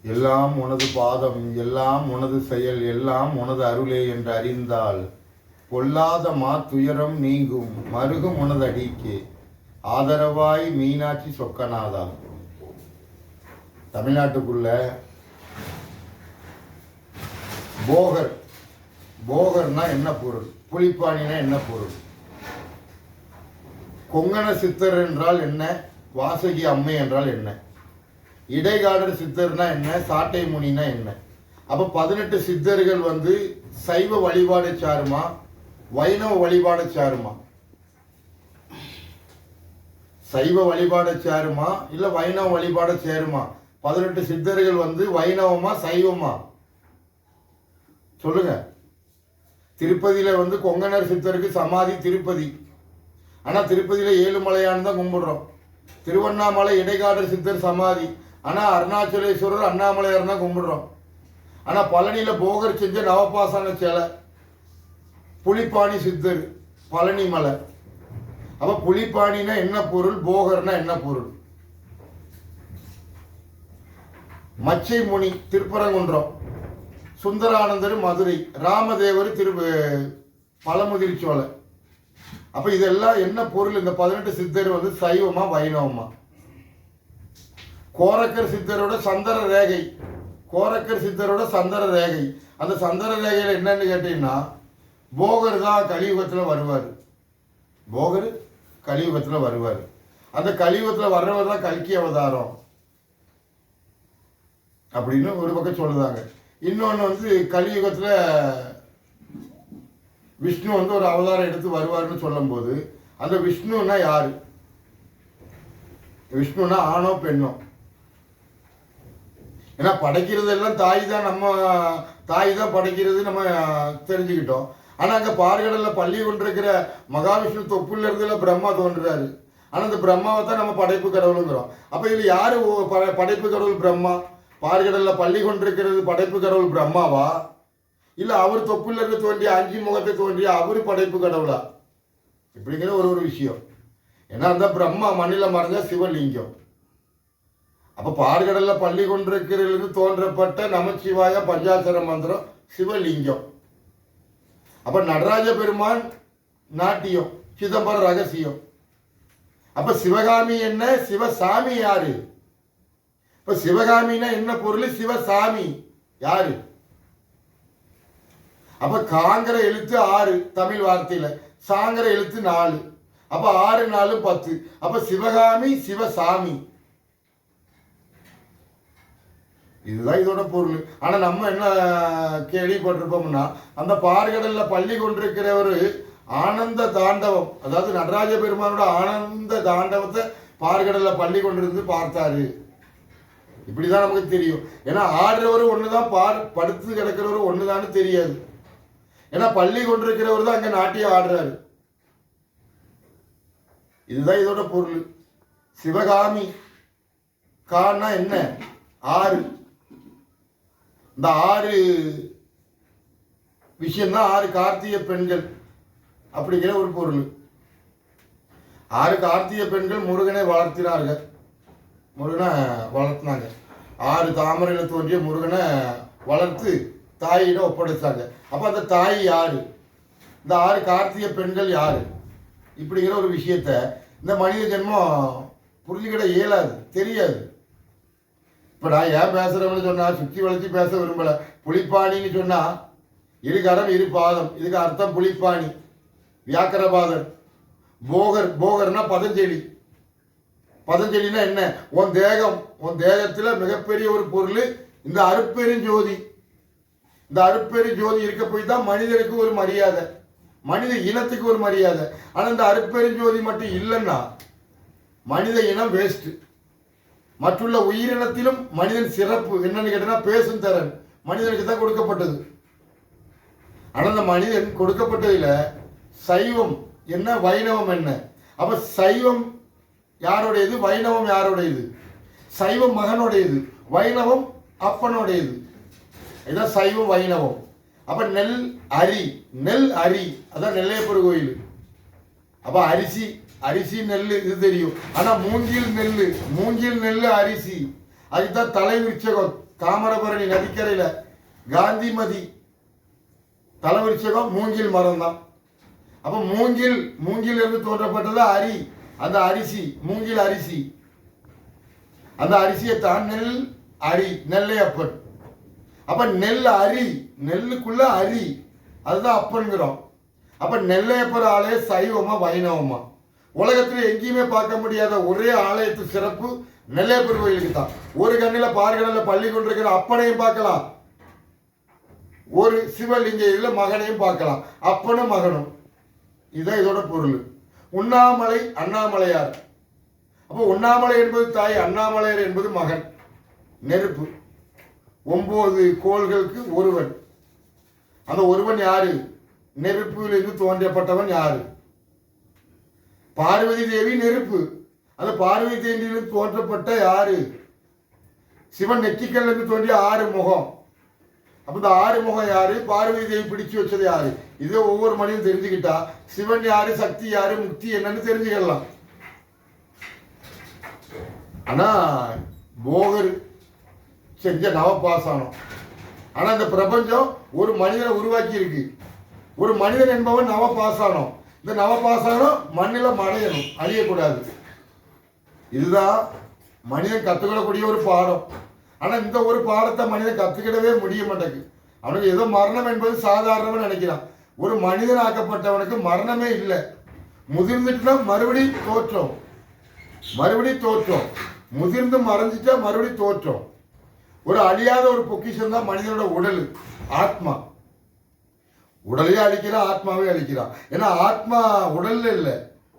எல்லாம் உனது பாதம், எல்லாம் உனது செயல், எல்லாம் உனது அருளே என்று அறிந்தால் பொல்லாத துயரம் நீங்கும் மருகும் உனது அடிக்கு ஆதரவாய் மீனாட்சி சொக்கநாதா. தமிழ்நாட்டுக்குள்ள போகர், போகர்னா என்ன பொருள், புலிப்பாணினா என்ன பொருள், கொங்கண சித்தர் என்றால் என்ன, வாசகி அம்மை என்றால் என்ன, இடைக்காடர் சித்தர்னா என்ன, சாட்டை முனினா என்ன. அப்ப 18 சித்தர்கள் சைவ வழிபாடு சாருமா, வைணவ வழிபாடு சாருமா? சைவ வழிபாடு சேருமா இல்ல வைணவ வழிபாடு சேருமா? 18 சித்தர்கள் வைணவமா சைவமா சொல்லுங்க. திருப்பதியில கொங்கணர் சித்தருக்கு சமாதி திருப்பதி. ஆனா திருப்பதியில ஏழுமலையான் தான் கும்பிடுறோம். திருவண்ணாமலை இடைக்காடர் சித்தர் சமாதி. ஆனா அருணாச்சலேஸ்வரர் அண்ணாமலையார் தான் கும்பிடுறோம். ஆனா பழனியில போகர் செஞ்ச நவபாசன சிலை புலிப்பாணி சித்தர் பழனி மலை. அப்ப புலிப்பாணினா என்ன பொருள், போகர்னா என்ன பொருள்? மச்சை முனி திருப்பரங்குன்றம், சுந்தரானந்தர் மதுரை, ராமதேவர் பழமுதிர்ச்சோலை. அப்ப இதெல்லாம் என்ன பொருள்? இந்த 18 சித்தர் சைவமா வைணவமா? கோரக்கர் சித்தரோட சந்தர ரேகை, கோரக்கர் சித்தரோட சந்தர ரேகை. அந்த சந்தர ரேகையில என்னன்னு கேட்டீங்கன்னா போகர் தான் கலியுகத்தில் வருவார். போகர் கலியுகத்தில் வருவார். அந்த கலியுகத்தில் வர்றவர் தான் கல்கி அவதாரம் அப்படின்னு ஒரு பக்கம் சொல்லுதாங்க. இன்னொன்று கலியுகத்தில் விஷ்ணு ஒரு அவதாரம் எடுத்து வருவார்னு சொல்லும் போது அந்த விஷ்ணுன்னா யாரு? விஷ்ணுனா ஆணோ பெண்ணோ? ஏன்னா படைக்கிறது எல்லாம் தாய் தான், நம்ம தாய் தான் படைக்கிறது நம்ம தெரிஞ்சுக்கிட்டோம். ஆனா அங்க பார்கடல்ல பள்ளி கொண்டிருக்கிற மகாவிஷ்ணு தொப்புல இருந்துல பிரம்மா தோன்றுறாரு. ஆனா அந்த பிரம்மாவை தான் நம்ம படைப்பு கடவுளுங்கிறோம். அப்ப இதுல யாரு படைப்பு கடவுள்? பிரம்மா. பார்கடல்ல பள்ளி கொண்டிருக்கிறது படைப்பு கடவுள் பிரம்மாவா, இல்ல அவர் தொப்புல இருந்து தோன்றிய 5 முகத்தை தோன்றிய அவரு படைப்பு கடவுளா? இப்படிங்கிற ஒரு விஷயம். ஏன்னா அந்த பிரம்மா மண்ணில மறைஞ்ச சிவலிங்கம். அப்ப பார்கடல்ல பள்ளி கொண்டிருக்கிறது தோன்றப்பட்ட நமச்சிவாய பஞ்சாட்சர மந்திரம் சிவலிங்கம். அப்ப நடராஜ பெருமான் நாட்டியம், சிதம்பரம் ரகசியம். அப்ப சிவகாமி என்ன, சிவசாமி யாரு? இப்ப சிவகாமின்னா என்ன பொருள், சிவசாமி யாரு? அப்ப காங்கிற எழுத்து 6 தமிழ் வார்த்தையில, சாங்கிற எழுத்து 4. அப்ப 6 4 10. அப்ப சிவகாமி சிவசாமி, இதுதான் இதோட பொருள். ஆனா நம்ம என்ன கேள்விப்பட்டிருப்போம்னா அந்த பார்கடல்ல பள்ளி கொண்டிருக்கிறவர் ஆனந்த தாண்டவம், அதாவது நடராஜ பெருமானோட ஆனந்த தாண்டவத்தை பார்கடல்ல பள்ளி கொண்டிருந்து பார்த்தாரு. இப்படிதான் நமக்கு தெரியும். ஏன்னா ஆடுறவரு ஒண்ணுதான், படுத்து கிடக்கிறவரு ஒண்ணுதான்னு தெரியாது. ஏன்னா பள்ளி கொண்டிருக்கிறவர் தான் அங்க நாட்டியம் ஆடுறாரு. இதுதான் இதோட பொருள். சிவகாமி கான்னா என்ன, 6. இந்த 6 விஷயம்தான் 6 கார்த்திகை பெண்கள் அப்படிங்கிற ஒரு பொருள். 6 கார்த்திகை பெண்கள் முருகனை வளர்த்தினார்கள், முருகனை வளர்த்தினாங்க. 6 தாமரையில தோன்றிய முருகனை வளர்த்து தாயிடம் ஒப்படைச்சாங்க. அப்ப அந்த தாய் யாரு, இந்த 6 கார்த்திகை பெண்கள் யாரு? இப்படிங்கிற ஒரு விஷயத்த இந்த மனித ஜென்மம் புரிஞ்சுக்கிட இயலாது, தெரியாது. இப்ப நான் ஏன் பேசுறவன்னு சொன்னா சுத்தி வளைச்சு பேச விரும்பல. புலிப்பாணின்னு சொன்னா 2 கரம் 2 பாதம், இதுக்கு அர்த்தம் புலிப்பாணி. வியாக்கரபாதர். போகர், போகர்னா பதஞ்சலி. பதஞ்சலினா என்ன, உன் தேகம், உன் தேகத்துல மிகப்பெரிய ஒரு பொருள் இந்த அருட்பெருஞ்சோதி. இந்த அருட்பெருஞ்சோதி இருக்க போய் தான் மனிதனுக்கு ஒரு மரியாதை, மனித இனத்துக்கு ஒரு மரியாதை. ஆனா இந்த அருட்பெருஞ்சோதி மட்டும் இல்லைன்னா மனித இனம் வேஸ்ட். மற்றுள்ள உயிரினத்திலும் மனிதன் சிறப்பு என்னன்னு கேட்டா பேசும் திறன் மனிதனுக்கு தான் கொடுக்கப்பட்டது. ஆனா அந்த மனிதன் கொடுக்கப்பட்டதுல சைவம் என்ன, வைணவம் என்ன? அப்ப சைவம் யாருடையது, வைணவம் யாருடையது? சைவம் மகனுடையது, வைணவம் அப்பனுடையது. இதான் சைவம் வைணவம். அப்ப நெல் அரி, நெல் அரி, அதான் நெல்லையப்பர் கோயில். அப்ப அரிசி, அரிசி நெல் இது தெரியும். ஆனா மூங்கில் நெல், மூங்கில் நெல் அரிசி, அதுதான் தலை விருட்சகம், தாமிரபரணி நதிக்கரையில காந்திமதி தலைவரிச்சகம் மூங்கில் மரம் தான். அப்ப மூங்கில் இருந்து தோன்றப்பட்டது அரி. அந்த அரிசி மூங்கில் அரிசி, அந்த அரிசியை தான் நெல் அரி, நெல்லையப்பன். அப்ப நெல் அரி, நெல்லுக்குள்ள அரி, அதுதான் அப்பன்கிறோம். அப்ப நெல்லையப்பர் ஆலய சைவமா வைணவமா? உலகத்துல எங்கேயுமே பார்க்க முடியாத ஒரே ஆலயத்து சிறப்பு நெல்லையப்பர் கோயிலுக்கு தான். ஒரு கண்ணில பார்க்கடல பள்ளி கொண்டிருக்கிற அப்பனையும் பார்க்கலாம், ஒரு சிவலிங்க இதுல மகனையும் பார்க்கலாம், அப்பனும் மகனும். இதுதான் இதோட பொருள். உண்ணாமலை அண்ணாமலையார். அப்போ உண்ணாமலை என்பது தாய், அண்ணாமலையார் என்பது மகன். நெருப்பு 9 கோள்களுக்கு ஒருவன். அந்த ஒருவன் யாரு? நெருப்பிலிருந்து தோன்றப்பட்டவன் யாரு? பார்வதி தேவி நெருப்பு. அந்த பார்வதி தேவியிலிருந்து தோன்றப்பட்ட யாரு? சிவன் நெற்றிக்கல்ல இருந்து தோன்றிய 6 முகம். அப்ப இந்த 6 முகம் யாரு? பார்வதி தேவி பிடிச்சு வச்சது யாரு? இதை ஒவ்வொரு மனிதனும் தெரிஞ்சுக்கிட்டா சிவன் யாரு, சக்தி யாரு, முக்தி என்னன்னு தெரிஞ்சுக்கலாம். ஆனா போகர் செஞ்ச நவபாசானம். ஆனா இந்த பிரபஞ்சம் ஒரு மனிதனை உருவாக்கி இருக்கு. ஒரு மனிதன் என்பவன் நவபாசானம். இந்த நவபாசானம் மண்ணில மறையணும், அழியக்கூடாது. இதுதான் மனிதன் கத்துக்கிடக்கூடிய ஒரு பாடம். ஆனா இந்த ஒரு பாடத்தை மனிதன் கத்துக்கிடவே முடிய மாட்டேங்குது. அவனுக்கு ஏதோ மரணம் என்பது சாதாரணமா நினைக்கிறான். ஒரு மனிதன் ஆக்கப்பட்டவனுக்கு மரணமே இல்லை. முதிர்ந்துட்டுனா மறுபடியும் தோற்றம், மறுபடியும் தோற்றம். முதிர்ந்து மறைஞ்சிட்டா மறுபடியும் தோற்றம். ஒரு அழியாத ஒரு பொக்கிஷம் தான் மனிதனோட உடல், ஆத்மா. உடலையே அழிக்கிறான், ஆத்மாவே அழிக்கிறான். ஏன்னா ஆத்மா உடல்ல இல்லை,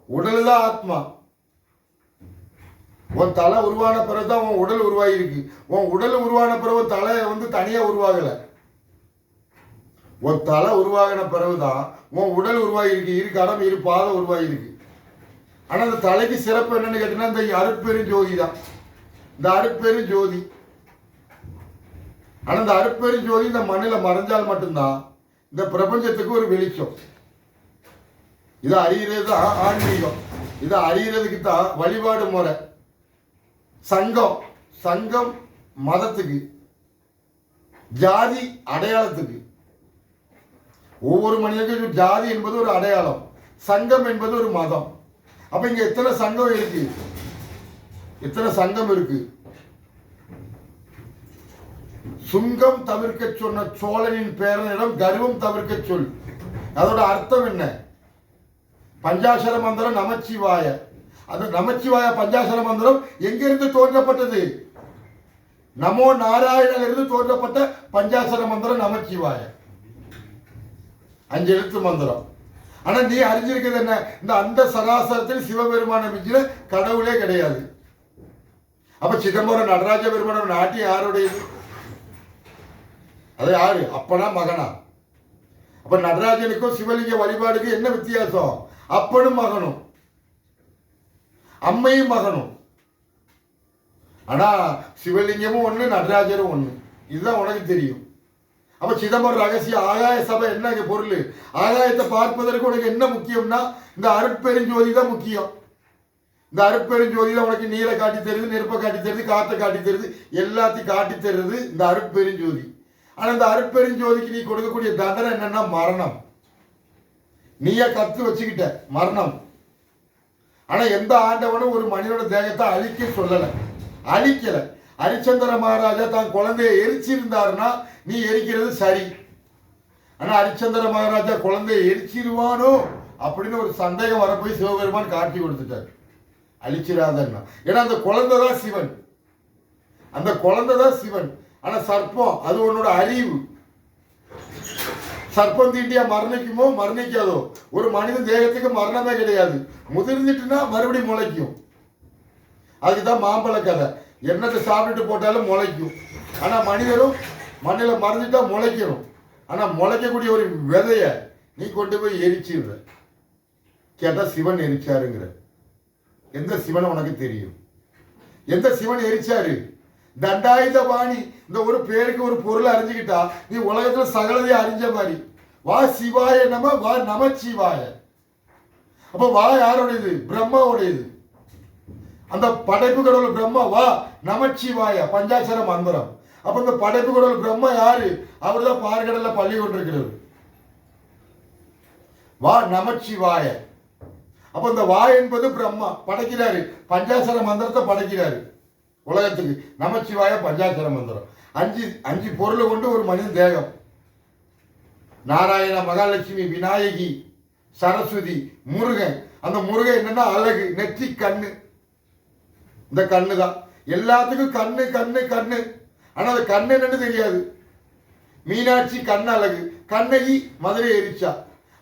உடல் தான் ஆத்மா. உன் தலை உருவான பிறகுதான் உன் உடல் உருவாகிருக்கு. உன் உடல் உருவான பிறகு தலை தனியா உருவாகல. உன் தலை உருவாகின பிறகுதான் உன் உடல் உருவாகிருக்கு. இரு கடம் இரு பாதம் உருவாகிருக்கு. ஆனா அந்த தலைக்கு சிறப்பு என்னன்னு கேட்டீங்கன்னா இந்த அருட்பெரும் ஜோதி தான். இந்த அருட்பெரும் ஜோதி. ஆனா இந்த அருட்பெரும் ஜோதி இந்த மண்ணில் மறைஞ்சால் மட்டும்தான் இந்த பிரபஞ்சத்துக்கு ஒரு வெளிச்சம். இதை அறிகிறது தான் ஆன்மீகம். இதை அறிகிறதுக்கு தான் வழிபாடு முறை. சங்கம், சங்கம் மதத்துக்கு, ஜாதி அடையாளத்துக்கு. ஒவ்வொரு மனிதனுக்கும் ஜாதி என்பது ஒரு அடையாளம், சங்கம் என்பது ஒரு மதம். அப்ப இங்க எத்தனை சங்கம் இருக்கு? எத்தனை சங்கம் இருக்கு? சுங்கம் தவிர்க்க சொன்ன சோழனின் பேரனிடம் கர்வம் தவிர்க்க சொல். அதோட அர்த்தம் என்ன? பஞ்சாசர மந்திரம் நமச்சிவாய. அந்த நமச்சிவாய பஞ்சாசர மந்திரம் எங்கிருந்து தோன்றப்பட்டது? நமோ நாராயணன் இருந்து தோன்றப்பட்ட பஞ்சாசர மந்திரம் நமச்சிவாய. 5 எழுத்து மந்திரம். ஆனா நீ அறிஞ்சிருக்கிறது என்ன? இந்த அந்த சராசரத்தில் சிவபெருமான மிஞ்சின கடவுளே கிடையாது. அப்ப சிதம்பரம் நடராஜ பெருமானம் நாட்டியம் யாருடையது? அது யாரு? அப்பனா மகனா? அப்ப நடராஜனுக்கும் சிவலிங்க வழிபாடுக்கு என்ன வித்தியாசம்? அப்பனும் மகனும், அம்மையும் மகனும். ஆனா சிவலிங்கமும் ஒண்ணு, நடராஜரும் ஒண்ணு. இதுதான் உனக்கு தெரியும். அப்ப சிதம்பரம் ரகசிய ஆகாய சபை என்ன பொருள்? ஆகாயத்தை பார்ப்பதற்கு உனக்கு என்ன முக்கியம்னா இந்த அருட்பெருஞ்சோதி தான் முக்கியம். இந்த அருட்பெருஞ்சோதி தான் உனக்கு நீரை காட்டி தருது, நெருப்பை காட்டி தருது, காற்றை காட்டி தருது, எல்லாத்தையும் காட்டி தருது இந்த அருட்பெருஞ்சோதி. ஆனா இந்த அருட்பெருஞ்சோதிக்கு நீ கொடுக்கக்கூடிய தண்டனை என்னன்னா மரணம். நீயே கத்து வச்சுக்கிட்ட மரணம். ஆனா எந்த ஆண்டவனும் ஒரு மனிதனோட தேகத்தை அழிக்க சொல்லல, அழிக்கல. ஹரிச்சந்திர மகாராஜா தான் குழந்தைய எரிச்சிருந்தாருன்னா நீ எரிக்கிறது சரி. ஆனா ஹரிச்சந்திர மகாராஜா குழந்தைய எரிச்சிருவானோ அப்படின்னு ஒரு சந்தேகம் வரப்போய் சிவபெருமான் காட்டி கொடுத்துட்டார், அழிச்சிடாதன்னா. ஏன்னா அந்த குழந்தை தான் சிவன், அந்த குழந்தை தான் சிவன். ஆனா சர்ப்பம் அது உன்னோட அறிவு. சர்ப்பம் தீண்டியா மரணிக்குமோ மரணிக்காதோ? ஒரு மனித தேகத்துக்கு மரணமே கிடையாது. முதிர்ந்துட்டுனா மறுபடியும் முளைக்கும். அதுக்குதான் மாம்பழ கதை. என்னத்தை சாப்பிட்டுட்டு போட்டாலும் முளைக்கும். ஆனா மனிதரும் மண்ணில் மறைஞ்சிட்டா முளைக்கணும். ஆனா முளைக்கக்கூடிய ஒரு விதைய நீ கொண்டு போய் எரிச்சிடுற. கேட்டா சிவன் எரிச்சாருங்கிற. எந்த சிவனை உனக்கு தெரியும்? எந்த சிவன் எரிச்சாரு? தண்டாயுத பாணி. இந்த ஒரு பேருக்கு ஒரு பொருளை அறிஞ்சுக்கிட்டா நீ உலகத்துல சகலதையும் அறிஞ்ச மாதிரி. வா சிவாய நம, வா நமச்சிவாய. அப்ப வா யாருடையது? பிரம்மாவுடையது. அந்த படைப்பு கடவுள் பிரம்மா. வா நமச்சிவாய பஞ்சாட்சர மந்திரம். அப்ப இந்த படைப்பு கடவுள் பிரம்மா யாரு? அவர் தான் பார்க்கடல்ல பள்ளி கொண்டிருக்கிறவர். வா நமச்சிவாய. அப்ப இந்த வா என்பது பிரம்மா படைக்கிறாரு, பஞ்சாட்சர மந்திரத்தை படைக்கிறாரு உலகத்துக்கு. நமச்சிவாய பஞ்சாட்சர மந்திரம். அஞ்சு பொருள் கொண்டு ஒரு மனித தேகம். நாராயண, மகாலட்சுமி, விநாயகி, சரஸ்வதி, முருகன். அந்த முருகன் என்னன்னா அழகு, நெற்றி கண்ணு. இந்த கண்ணு தான் எல்லாத்துக்கும் கண்ணு கண்ணு கண்ணு. ஆனா அது கண்ணு என்னன்னு தெரியாது. மீனாட்சி கண்ணு அழகு, கண்ணகி மதுரை எரிச்சா.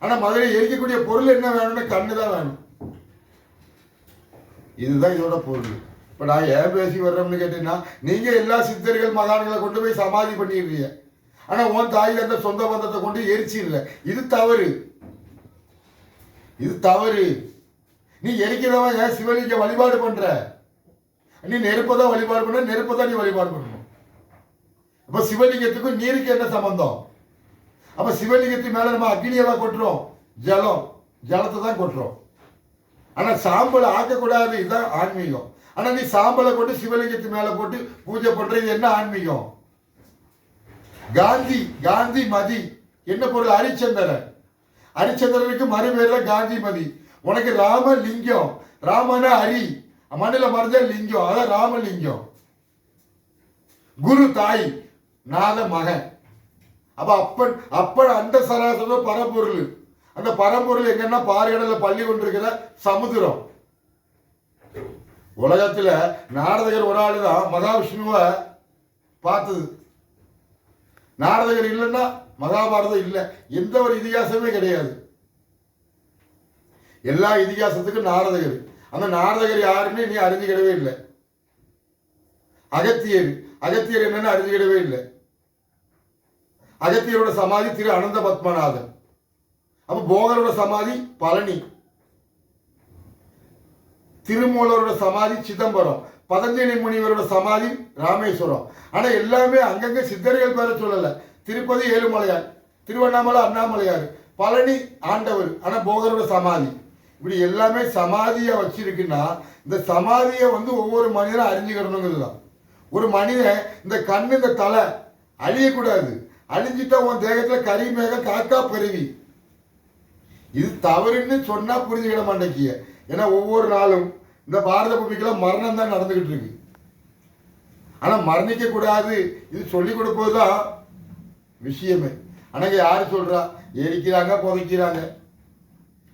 ஆனா மதுரை எரிக்கக்கூடிய பொருள் என்ன வேணும்னா கண்ணு தான் வேணும். இதுதான் இதோட பொருள். இப்ப நான் ஏன் பேசி வர்றோம்னு கேட்டீங்கன்னா, நீங்க எல்லா சித்தர்கள் மகான்களை கொண்டு போய் சமாதி பண்ணிடுறீங்க. ஆனா உன் தாயில இருந்த சொந்த பந்தத்தை கொண்டு எரிச்சிடல. இது தவறு, இது தவறு. நீ எரிக்கிறவன் ஏன் சிவலிங்க வழிபாடு பண்ற? நீ நெருப்பதான் வழிபாடு பண்ண, நெருப்பதான் நீ வழிபாடு பண்ணணும். அப்ப சிவலிங்கத்துக்கும் நீருக்கு என்ன சம்பந்தம்? அப்ப சிவலிங்கத்துக்கு மேல நம்ம அக்னியவா கொட்டுறோம்? ஜலம், ஜலத்தை தான் கொட்டுறோம். ஆனா சாம்பலை ஆக்கக்கூடாது, இதுதான் ஆன்மீகம். ஆனா நீ சாம்பலை கொண்டு சிவலிங்கத்து மேல போட்டு பூஜை பண்றது என்ன ஆன்மீகம்? காந்தி, காந்தி மதி என்ன பொருள்? ஹரிச்சந்திரன். ஹரிச்சந்திரனுக்கு மறுபேர் தான் காந்தி மதி. உனக்கு ராமலிங்கம், ராமனா ஹரி, மண்ணில மறைஞ்ச லிங்கம், அதான் ராமலிங்கம். குரு தாய், நாத மகன். அப்ப அப்பன், அப்பன் அந்த சராசர பரம்பொருள். அந்த பரம்பொருள் எங்கன்னா பார்க்கடல பள்ளி கொண்டிருக்கிற சமுத்திரம். உலகத்துல நாரதகர் ஒரு ஆளு தான் மகாவிஷ்ணுவை பார்த்தது. நாரதகர் இல்லைன்னா மகாபாரதம் இல்லை, எந்த ஒரு இதிகாசமே கிடையாது. எல்லா இதிகாசத்துக்கும் நாரதகர். அந்த நாரதகர் யாருன்னு நீ அறிஞ்சுக்கிடவே இல்லை. அகத்தியர், அகத்தியர் என்னன்னு அறிஞ்சுக்கிடவே இல்லை. அகத்தியரோட சமாதி திரு அனந்த பத்மநாதன். அப்ப போகரோட சமாதி பழனி, திருமூலரோட சமாதி சிதம்பரம், பதஞ்சலி முனிவரோட சமாதி ராமேஸ்வரம். ஆனா எல்லாமே அங்கங்க சித்தர்கள் பேர சொல்லல. திருப்பதி ஏழுமலையார், திருவண்ணாமலை அண்ணாமலையார், பழனி ஆண்டவர், ஆனா போகரோட சமாதி. இப்படி எல்லாமே சமாதியா வச்சிருக்குன்னா இந்த சமாதியை ஒவ்வொரு மனிதனும் அறிஞ்சுக்கிறணுங்கிறது தான். ஒரு மனிதன் இந்த கண்ணு இந்த தலை அழியக்கூடாது. அழிஞ்சிட்டா உன் தேகத்துல கரிமேகம் காக்கா பெருவி. இது தவறுன்னு சொன்னா புரிஞ்சுக்கிட மாட்டேங்கிய. ஏன்னா ஒவ்வொரு நாளும் இந்த பாரத பூமிக்கெல்லாம் மரணம் தான் நடந்துகிட்டு இருக்கு. ஆனா மரணிக்க கூடாது, இது சொல்லி கொடுப்பதுதான் விஷயமே. ஆனா யாரு சொல்றா? எரிக்கிறாங்க, புதைக்கிறாங்க.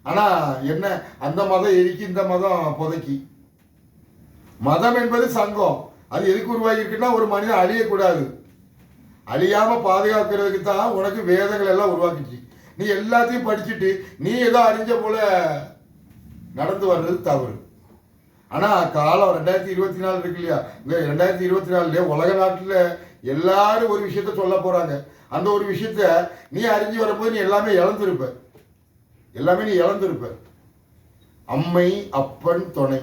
ஆனா என்ன, அந்த மதம் எரிக்கி, இந்த மதம் புதைக்கி. மதம் என்பது சங்கம். அது எதுக்கு உருவாகி இருக்குன்னா ஒரு மனிதன் அழியக்கூடாது, அழியாம பாதுகாக்கிறதுக்கு தான் உனக்கு வேதங்கள் எல்லாம் உருவாக்கிச்சு. நீ எல்லாத்தையும் படிச்சுட்டு நீ ஏதோ அறிஞ்ச போல நடந்து வர்றது தவறு. ஆனா காலம் 2024 இருக்கு இல்லையா? இந்த 2024 உலக நாட்டுல எல்லாரும் ஒரு விஷயத்த சொல்ல போறாங்க. அந்த ஒரு விஷயத்த நீ அறிஞ்சு வரும்போது நீ எல்லாமே இழந்திருப்ப. எல்லாமே நீ இழந்திருப்ப. அம்மை அப்பன் துணை.